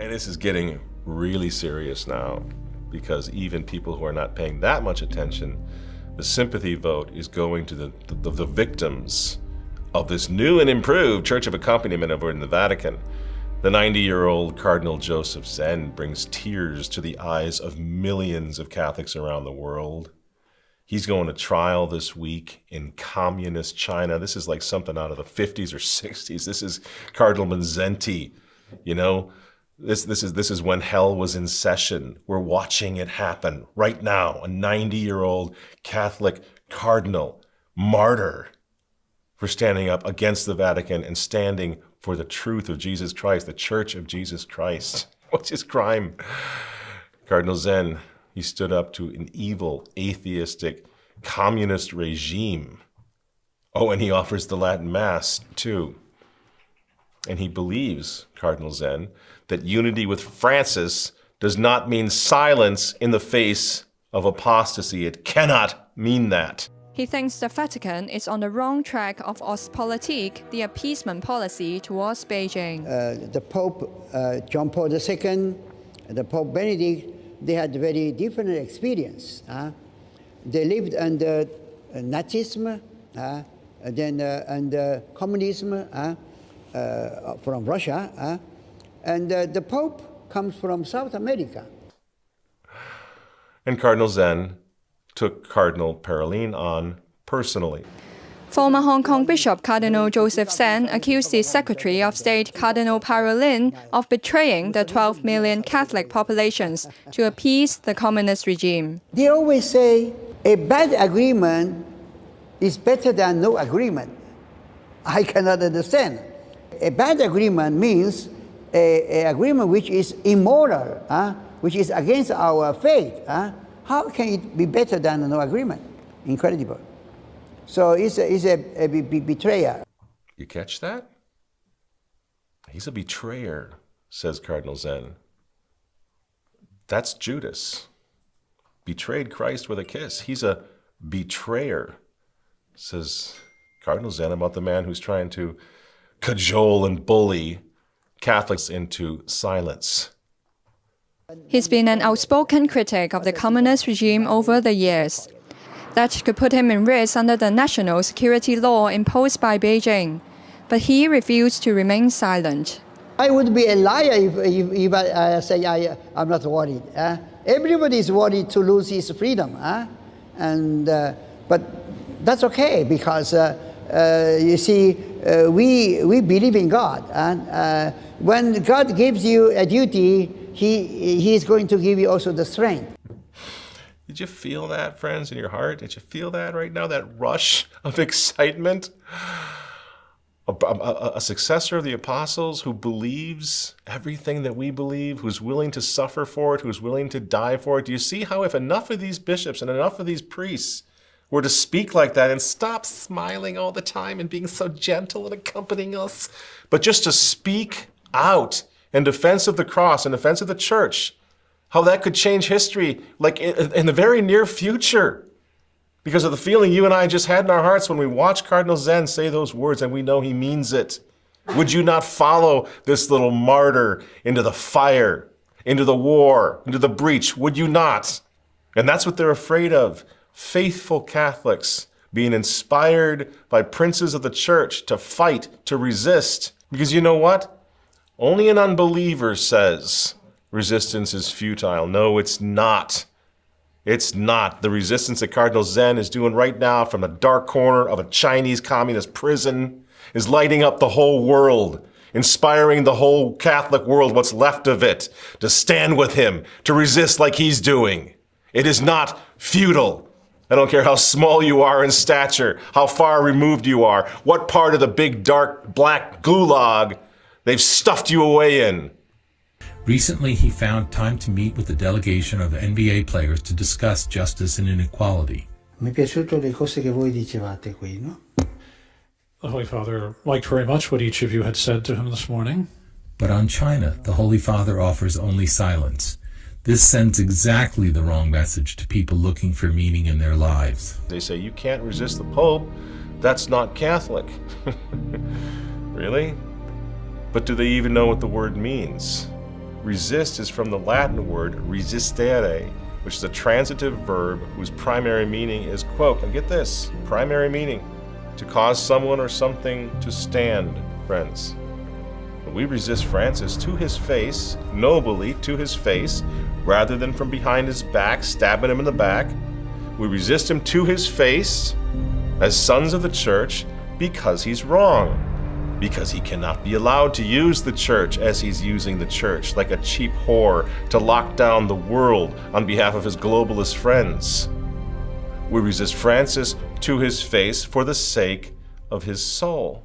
And this is getting really serious now, because even people who are not paying that much attention, the sympathy vote is going to the victims of this new and improved Church of Accompaniment over in the Vatican. The 90-year-old Cardinal Zen brings tears to the eyes of millions of Catholics around the world. He's going to trial this week in communist China. This is like something out of the 50s or 60s. This is Cardinal Zen. You know, this is when hell was in session. We're watching it happen right now. A 90-year-old Catholic cardinal, martyr, for standing up against the Vatican and standing for the truth of Jesus Christ, the Church of Jesus Christ. What's his crime? Cardinal Zen, he stood up to an evil, atheistic, communist regime. Oh, and he offers the Latin Mass, too. And he believes, Cardinal Zen, that unity with Francis does not mean silence in the face of apostasy. It cannot mean that. He thinks the Vatican is on the wrong track of Ostpolitik, the appeasement policy towards Beijing. The Pope John Paul II and the Pope Benedict, they had very different experience. They lived under Nazism, then under communism from Russia, and the Pope comes from South America. And Cardinal Zen took Cardinal Parolin on personally. Former Hong Kong Bishop Cardinal Joseph Zen accused the Secretary of State Cardinal Parolin of betraying the 12 million Catholic populations to appease the communist regime. They always say a bad agreement is better than no agreement. I cannot understand. A bad agreement means an agreement which is immoral, which is against our faith. How can it be better than no agreement? Incredible. So it's a betrayer. You catch that? He's a betrayer, says Cardinal Zen. That's Judas. Betrayed Christ with a kiss. He's a betrayer, says Cardinal Zen about the man who's trying to cajole and bully Catholics into silence. He's been an outspoken critic of the communist regime over the years. That could put him in risk under the national security law imposed by Beijing. But he refused to remain silent. I would be a liar if I say I'm not worried. Everybody is worried to lose his freedom. But that's okay, because you see, we believe in God. And when God gives you a duty, He is going to give you also the strength. Did you feel that, friends, in your heart? Did you feel that right now, that rush of excitement? A successor of the apostles who believes everything that we believe, who's willing to suffer for it, who's willing to die for it. Do you see how if enough of these bishops and enough of these priests were to speak like that and stop smiling all the time and being so gentle and accompanying us, but just to speak out in defense of the cross, in defense of the church, how that could change history, like in the very near future, because of the feeling you and I just had in our hearts when we watched Cardinal Zen say those words, and we know he means it. Would you not follow this little martyr into the fire, into the war, into the breach? Would you not? And that's what they're afraid of. Faithful Catholics being inspired by princes of the church to fight, to resist. Because you know what? Only an unbeliever says resistance is futile. No, it's not. It's not. The resistance that Cardinal Zen is doing right now from the dark corner of a Chinese communist prison is lighting up the whole world, inspiring the whole Catholic world, what's left of it, to stand with him, to resist like he's doing. It is not futile. I don't care how small you are in stature, how far removed you are, what part of the big, dark, black gulag they've stuffed you away in. Recently, he found time to meet with a delegation of NBA players to discuss justice and inequality. Mi è piaciuto le cose che voi dicevate qui, no? The Holy Father liked very much what each of you had said to him this morning. But on China, the Holy Father offers only silence. This sends exactly the wrong message to people looking for meaning in their lives. They say, you can't resist the Pope. That's not Catholic. Really? But do they even know what the word means? Resist is from the Latin word resistere, which is a transitive verb whose primary meaning is, quote, and get this, primary meaning, to cause someone or something to stand, friends. But we resist Francis to his face, nobly to his face, rather than from behind his back, stabbing him in the back. We resist him to his face as sons of the church because he's wrong. Because he cannot be allowed to use the church as he's using the church, like a cheap whore to lock down the world on behalf of his globalist friends. We resist Francis to his face for the sake of his soul.